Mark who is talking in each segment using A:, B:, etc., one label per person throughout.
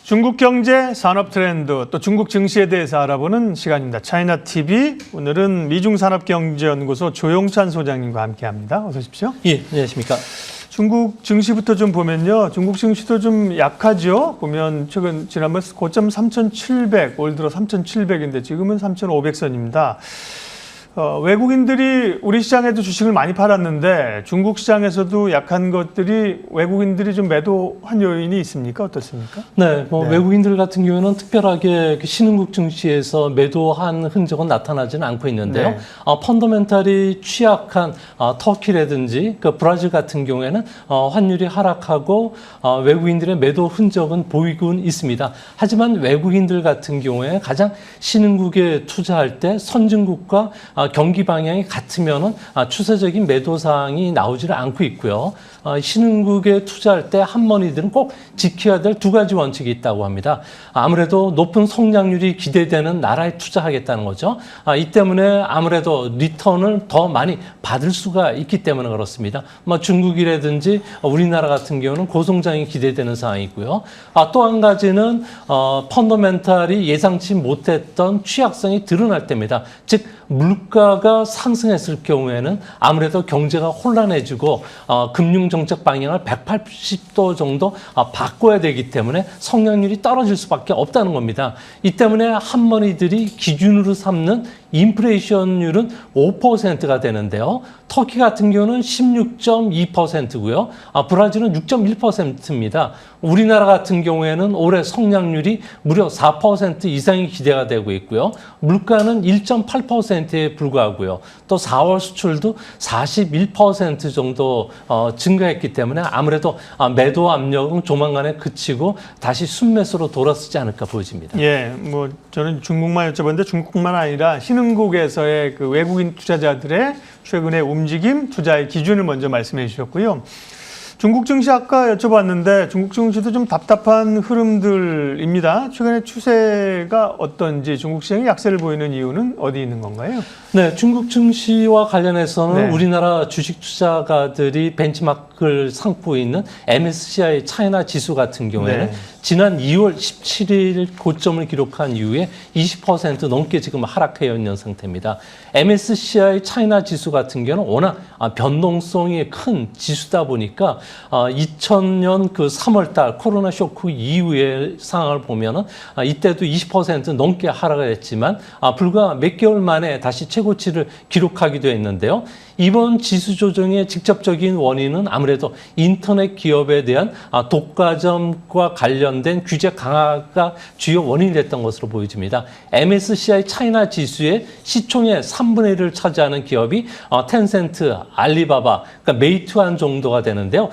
A: 중국 경제, 산업 트렌드, 또 중국 증시에 대해서 알아보는 시간입니다. 차이나TV, 오늘은 미중산업경제연구소 조용찬 소장님과 함께합니다. 어서 오십시오.
B: 예, 안녕하십니까.
A: 중국 증시부터 좀 보면요. 중국 증시도 좀 약하죠. 보면 지난번 고점 3,700, 올 들어 3,700인데 지금은 3,500선입니다. 외국인들이 우리 시장에도 주식을 많이 팔았는데 중국 시장에서도 약한 것들이 외국인들이 좀 매도한 요인이 있습니까? 어떻습니까?
B: 네, 외국인들 같은 경우에는 특별하게 신흥국 증시에서 매도한 흔적은 나타나지는 않고 있는데요.
A: 네.
B: 펀더멘탈이 취약한 터키라든지 브라질 같은 경우에는 환율이 하락하고 외국인들의 매도 흔적은 보이곤 있습니다. 하지만 외국인들 같은 경우에 가장 신흥국에 투자할 때 선진국과 경기 방향이 같으면은 추세적인 매도 사항이 나오지를 않고 있고요. 신흥국에 투자할 때 한머니들은 꼭 지켜야 될 두 가지 원칙이 있다고 합니다. 아무래도 높은 성장률이 기대되는 나라에 투자하겠다는 거죠. 이 때문에 아무래도 리턴을 더 많이 받을 수가 있기 때문에 그렇습니다. 중국이라든지 우리나라 같은 경우는 고성장이 기대되는 상황이고요. 또 한 가지는 펀더멘탈이 예상치 못했던 취약성이 드러날 때입니다. 즉 물가가 상승했을 경우에는 아무래도 경제가 혼란해지고 금융정책 방향을 180도 정도 바꿔야 되기 때문에 성장률이 떨어질 수밖에 없다는 겁니다. 이 때문에 한머니들이 기준으로 삼는 인플레이션율은 5%가 되는데요. 터키 같은 경우는 16.2%고요. 브라질은 6.1%입니다. 우리나라 같은 경우에는 올해 성장률이 무려 4% 이상이 기대가 되고 있고요. 물가는 1.8%에 불과하고요. 또 4월 수출도 41% 정도 증가했기 때문에 아무래도 매도 압력은 조만간에 그치고 다시 순매수로 돌아서지 않을까 보여집니다.
A: 예, 저는 중국만 여쭤봤는데 중국뿐만 아니라 신흥국에서의 그 외국인 투자자들의 최근의 움직임, 투자의 기준을 먼저 말씀해 주셨고요. 중국 증시 아까 여쭤봤는데 중국 증시도 좀 답답한 흐름들입니다. 최근에 추세가 어떤지 중국 시장이 약세를 보이는 이유는 어디 있는 건가요?
B: 네, 중국 증시와 관련해서는
A: 네.
B: 우리나라 주식 투자가들이 벤치마크를 삼고 있는 MSCI 차이나 지수 같은 경우에는
A: 네.
B: 지난 2월 17일 고점을 기록한 이후에 20% 넘게 지금 하락해 있는 상태입니다. MSCI 차이나 지수 같은 경우는 워낙 변동성이 큰 지수다 보니까 2000년 그 3월 달 코로나 쇼크 이후의 상황을 보면은 이때도 20% 넘게 하락을 했지만 불과 몇 개월 만에 다시 최고치를 기록하기도 했는데요. 이번 지수 조정의 직접적인 원인은 아무래도 인터넷 기업에 대한 독과점과 관련된 규제 강화가 주요 원인이 됐던 것으로 보여집니다. MSCI 차이나 지수의 시총의 3분의 1을 차지하는 기업이 텐센트, 알리바바, 그러니까 메이투안 정도가 되는데요.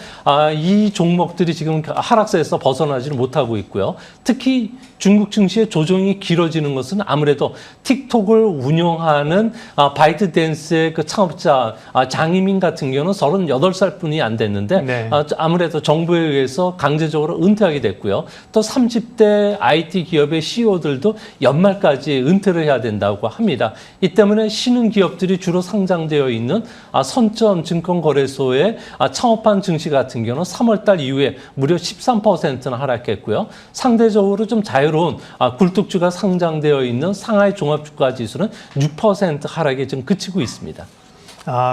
B: 이 종목들이 지금 하락세에서 벗어나지를 못하고 있고요. 특히 중국 증시의 조정이 길어지는 것은 아무래도 틱톡을 운영하는 바이트댄스의 그 창업자 장희민 같은 경우는 38살 뿐이 안 됐는데
A: 네.
B: 아무래도 정부에 의해서 강제적으로 은퇴하게 됐고요. 또 30대 IT 기업의 CEO들도 연말까지 은퇴를 해야 된다고 합니다. 이 때문에 신흥 기업들이 주로 상장되어 있는 선점 증권거래소의 창업한 증시 같은 경우는 3월 달 이후에 무려 13%나 하락했고요. 상대적으로 좀 자유로운 굴뚝주가 상장되어 있는 상하이 종합주가 지수는 6% 하락에 좀 그치고 있습니다.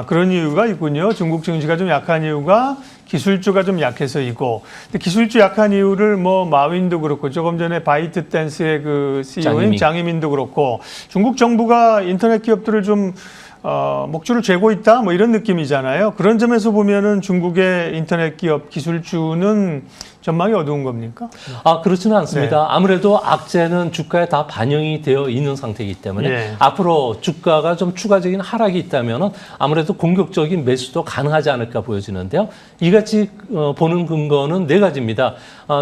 A: 그런 이유가 있군요. 중국 증시가 좀 약한 이유가 기술주가 좀 약해서이고, 근데 기술주 약한 이유를 마윈도 그렇고 조금 전에 바이트댄스의 그 CEO인 장희민도 그렇고 중국 정부가 인터넷 기업들을 좀 목줄을 죄고 있다 이런 느낌이잖아요. 그런 점에서 보면은 중국의 인터넷 기업 기술주는 전망이 어두운 겁니까?
B: 그렇지는 않습니다.
A: 네.
B: 아무래도 악재는 주가에 다 반영이 되어 있는 상태이기 때문에
A: 네.
B: 앞으로 주가가 좀 추가적인 하락이 있다면 아무래도 공격적인 매수도 가능하지 않을까 보여지는데요. 이같이 보는 근거는 네 가지입니다.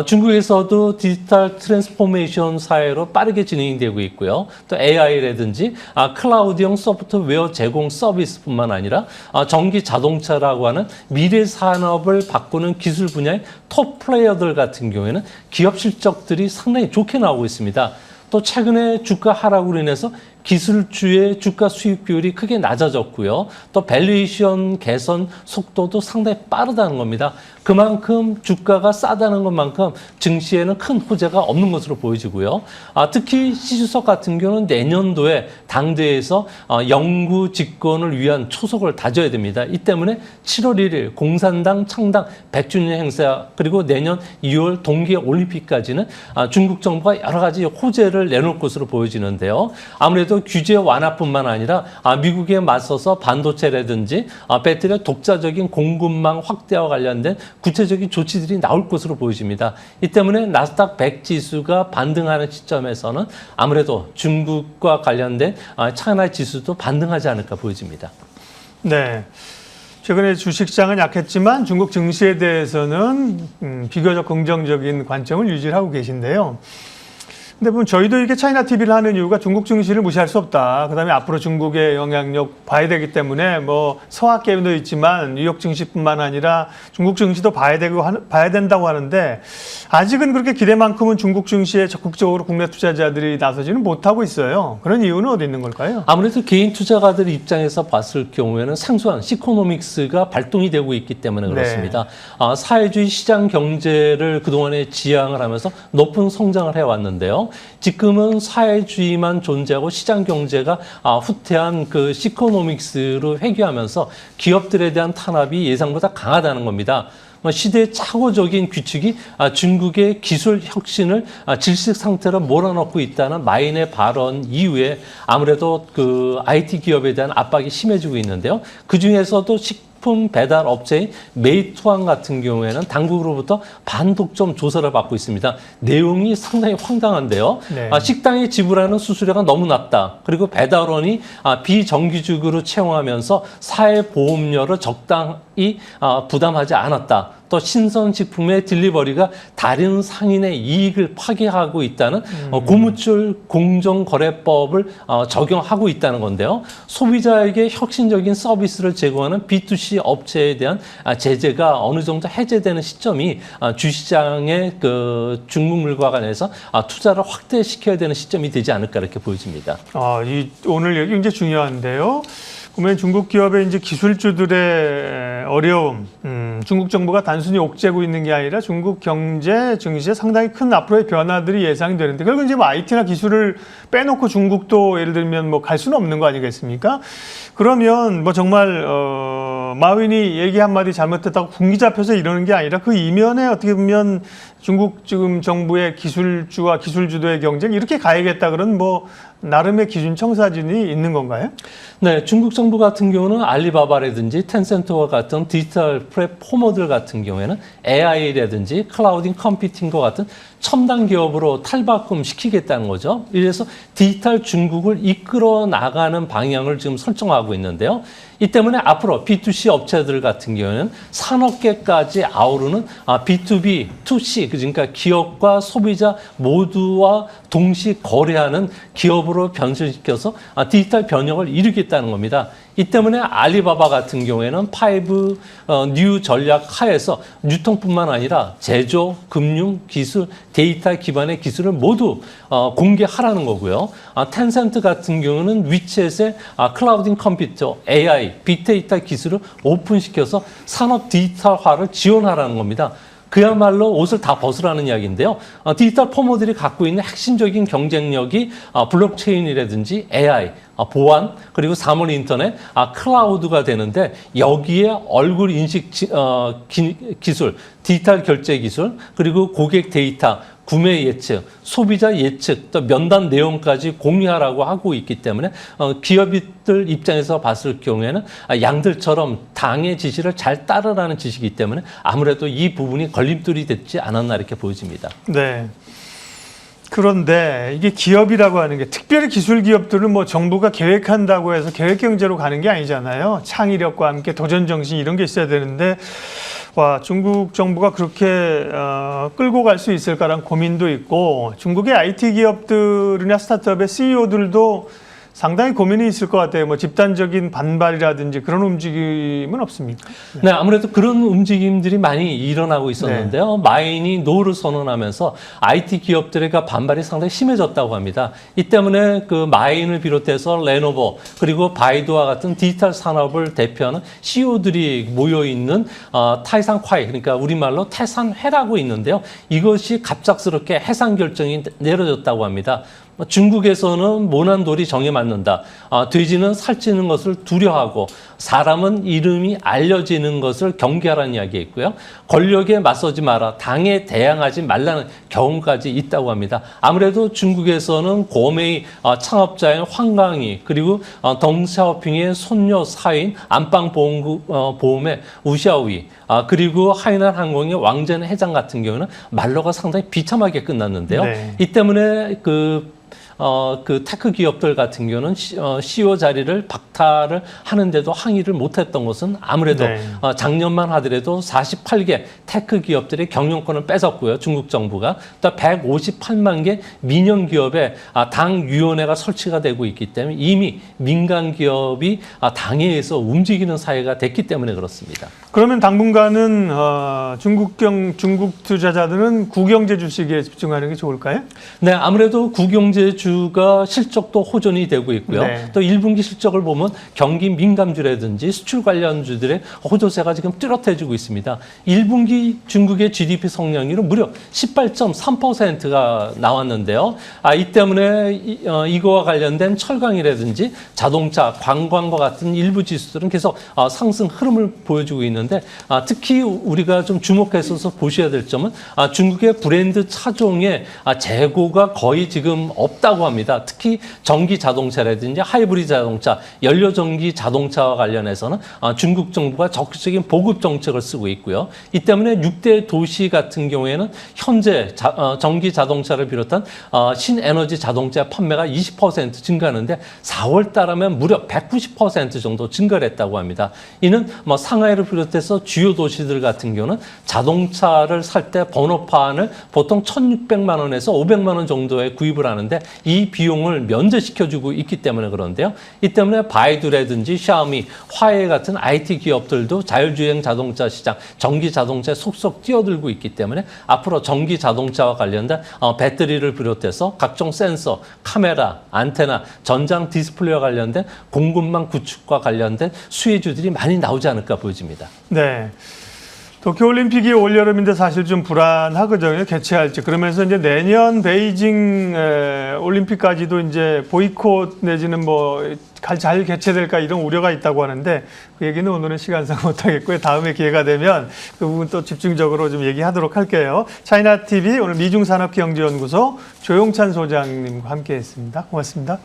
B: 중국에서도 디지털 트랜스포메이션 사회로 빠르게 진행이 되고 있고요. 또 AI라든지 클라우드형 소프트웨어 제공 서비스뿐만 아니라 전기 자동차라고 하는 미래 산업을 바꾸는 기술 분야의 톱 플레이어들 같은 경우에는 기업 실적들이 상당히 좋게 나오고 있습니다. 또 최근에 주가 하락으로 인해서 기술주의 주가 수익 비율이 크게 낮아졌고요. 또 밸류에이션 개선 속도도 상당히 빠르다는 겁니다. 그만큼 주가가 싸다는 것만큼 증시에는 큰 호재가 없는 것으로 보여지고요. 특히 시주석 같은 경우는 내년도에 당대에서 영구 집권을 위한 초석을 다져야 됩니다. 이 때문에 7월 1일 공산당 창당 100주년 행사 그리고 내년 2월 동계 올림픽까지는 중국 정부가 여러 가지 호재를 내놓을 것으로 보여지는데요. 아무래도 규제 완화뿐만 아니라 미국에 맞서서 반도체라든지 배터리의 독자적인 공급망 확대와 관련된 구체적인 조치들이 나올 것으로 보여집니다. 이 때문에 나스닥 100 지수가 반등하는 시점에서는 아무래도 중국과 관련된 차이나 지수도 반등하지 않을까 보여집니다.
A: 네. 최근에 주식시장은 약했지만 중국 증시에 대해서는 비교적 긍정적인 관점을 유지하고 계신데요. 근데 보면 저희도 이게 차이나 TV를 하는 이유가 중국 증시를 무시할 수 없다. 그다음에 앞으로 중국의 영향력 봐야 되기 때문에 뭐 서학 게임도 있지만 뉴욕 증시뿐만 아니라 중국 증시도 봐야 된다고 하는데 아직은 그렇게 기대만큼은 중국 증시에 적극적으로 국내 투자자들이 나서지는 못하고 있어요. 그런 이유는 어디 있는 걸까요?
B: 아무래도 개인 투자가들 입장에서 봤을 경우에는 상수한 시코노믹스가 발동이 되고 있기 때문에 그렇습니다. 네. 사회주의 시장 경제를 그동안에 지향을 하면서 높은 성장을 해왔는데요. 지금은 사회주의만 존재하고 시장 경제가 후퇴한 그 시코노믹스로 회귀하면서 기업들에 대한 탄압이 예상보다 강하다는 겁니다. 시대의 착오적인 규칙이 중국의 기술 혁신을 질식 상태로 몰아넣고 있다는 마인의 발언 이후에 아무래도 그 IT 기업에 대한 압박이 심해지고 있는데요. 그 중에서도 식품 배달 업체인 메이투안 같은 경우에는 당국으로부터 반독점 조사를 받고 있습니다. 내용이 상당히 황당한데요. 네. 식당에 지불하는 수수료가 너무 낮다. 그리고 배달원이 비정규직으로 채용하면서 사회보험료를 적당히 부담하지 않았다. 또 신선식품의 딜리버리가 다른 상인의 이익을 파괴하고 있다는 고무줄 공정거래법을 적용하고 있다는 건데요. 소비자에게 혁신적인 서비스를 제공하는 B2C 업체에 대한 제재가 어느 정도 해제되는 시점이 주시장의 그 중국물과 관해서 투자를 확대시켜야 되는 시점이 되지 않을까 이렇게 보여집니다.
A: 오늘 얘기 굉장히 중요한데요. 그러면 중국 기업의 이제 기술주들의 어려움, 중국 정부가 단순히 옥죄고 있는 게 아니라 중국 경제 증시에 상당히 큰 앞으로의 변화들이 예상되는데 결국 이제 뭐 IT나 기술을 빼놓고 중국도 예를 들면 뭐 갈 수는 없는 거 아니겠습니까? 그러면 뭐 정말 마윈이 얘기 한마디 잘못했다고 군기 잡혀서 이러는 게 아니라 그 이면에 어떻게 보면 중국 지금 정부의 기술주와 기술주도의 경쟁 이렇게 가야겠다 그런 뭐 나름의 기준 청사진이 있는 건가요?
B: 네, 중국 정부 같은 경우는 알리바바라든지 텐센트와 같은 디지털 플랫포머들 같은 경우에는 AI라든지 클라우딩 컴퓨팅과 같은 첨단 기업으로 탈바꿈 시키겠다는 거죠. 이래서 디지털 중국을 이끌어 나가는 방향을 지금 설정하고 있는데요. 이 때문에 앞으로 B2C 업체들 같은 경우에는 산업계까지 아우르는 B2B, 2C, 그러니까 기업과 소비자 모두와 동시 거래하는 기업으로 변신시켜서 디지털 변혁을 이루겠다는 겁니다. 이 때문에 알리바바 같은 경우에는 5뉴 전략 하에서 유통뿐만 아니라 제조, 금융, 기술, 데이터 기반의 기술을 모두 공개하라는 거고요. 텐센트 같은 경우는 위챗의 클라우딩 컴퓨터, AI, 빅데이터 기술을 오픈시켜서 산업 디지털화를 지원하라는 겁니다. 그야말로 옷을 다 벗으라는 이야기인데요. 디지털 포머들이 갖고 있는 핵심적인 경쟁력이 블록체인이라든지 AI, 보안, 그리고 사물 인터넷, 클라우드가 되는데 여기에 얼굴 인식 기술, 디지털 결제 기술, 그리고 고객 데이터, 구매 예측, 소비자 예측, 또 면담 내용까지 공유하라고 하고 있기 때문에 기업들 입장에서 봤을 경우에는 양들처럼 당의 지시를 잘 따르라는 지시이기 때문에 아무래도 이 부분이 걸림돌이 됐지 않았나 이렇게 보여집니다.
A: 네. 그런데 이게 기업이라고 하는 게 특별히 기술 기업들은 뭐 정부가 계획한다고 해서 계획 경제로 가는 게 아니잖아요. 창의력과 함께 도전 정신 이런 게 있어야 되는데 와, 중국 정부가 그렇게 끌고 갈 수 있을까라는 고민도 있고 중국의 IT 기업들이나 스타트업의 CEO들도 상당히 고민이 있을 것 같아요. 뭐 집단적인 반발이라든지 그런 움직임은 없습니까?
B: 네, 아무래도 그런 움직임들이 많이 일어나고 있었는데요. 마인이 노를 선언하면서 IT 기업들의 반발이 상당히 심해졌다고 합니다. 이 때문에 그 마인을 비롯해서 레노버 그리고 바이두와 같은 디지털 산업을 대표하는 CEO들이 모여 있는 타이산콰이, 그러니까 우리말로 태산회라고 있는데요. 이것이 갑작스럽게 해산 결정이 내려졌다고 합니다. 중국에서는 모난 돌이 정에 맞는다. 돼지는 살찌는 것을 두려워하고 사람은 이름이 알려지는 것을 경계하라는 이야기가 있고요. 권력에 맞서지 마라. 당에 대항하지 말라는 경우까지 있다고 합니다. 아무래도 중국에서는 고메이 창업자인 황강희 그리고 덩샤오핑의 손녀 사인 안방보험의 우샤오이 그리고 하이난 항공의 왕전 회장 같은 경우는 말로가 상당히 비참하게 끝났는데요.
A: 네.
B: 이 때문에 그 테크 기업들 같은 경우는 CEO 자리를 박탈을 하는데도 항의를 못했던 것은 아무래도
A: 네.
B: 작년만 하더라도 48개 테크 기업들의 경영권을 뺏었고요. 중국 정부가 또 158만 개 민영 기업에 당위원회가 설치가 되고 있기 때문에 이미 민간 기업이 당에 의해서 움직이는 사회가 됐기 때문에 그렇습니다.
A: 그러면 당분간은 중국 투자자들은 국영제 주식에 집중하는 게 좋을까요?
B: 네, 아무래도 국영제주가 실적도 호전이 되고 있고요.
A: 네.
B: 또 1분기 실적을 보면 경기 민감주라든지 수출 관련주들의 호조세가 지금 뚜렷해지고 있습니다. 1분기 중국의 GDP 성장률은 무려 18.3%가 나왔는데요. 이 때문에 이거와 관련된 철강이라든지 자동차, 관광과 같은 일부 지수들은 계속 상승 흐름을 보여주고 있는데 특히 우리가 좀 주목해서 보셔야 될 점은 중국의 브랜드 차종의 재고가 거의 지금 없다고 합니다. 특히 전기 자동차라든지 하이브리드 자동차, 연료 전기 자동차와 관련해서는 중국 정부가 적극적인 보급 정책을 쓰고 있고요. 이 때문에 6대 도시 같은 경우에는 현재 전기 자동차를 비롯한 신에너지 자동차 판매가 20% 증가하는데 4월 달하면 무려 190% 정도 증가를 했다고 합니다. 이는 상하이를 비롯해서 주요 도시들 같은 경우는 자동차를 살 때 번호판을 보통 1,600만 원에서 500만 원 정도에 구입을 하는데 이 비용을 면제시켜주고 있기 때문에 그런데요. 이 때문에 바이두라든지 샤오미, 화웨이 같은 IT 기업들도 자율주행 자동차 시장, 전기 자동차에 속속 뛰어들고 있기 때문에 앞으로 전기 자동차와 관련된 배터리를 비롯해서 각종 센서, 카메라, 안테나, 전장 디스플레이와 관련된 공급망 구축과 관련된 수혜주들이 많이 나오지 않을까 보여집니다.
A: 네. 도쿄올림픽이 올여름인데 사실 좀 불안하거든요. 개최할지. 그러면서 이제 내년 베이징 올림픽까지도 이제 보이콧 내지는 잘 개최될까 이런 우려가 있다고 하는데 그 얘기는 오늘은 시간상 못하겠고요. 다음에 기회가 되면 그 부분 또 집중적으로 좀 얘기하도록 할게요. 차이나TV 오늘 미중산업경제연구소 조용찬 소장님과 함께했습니다. 고맙습니다.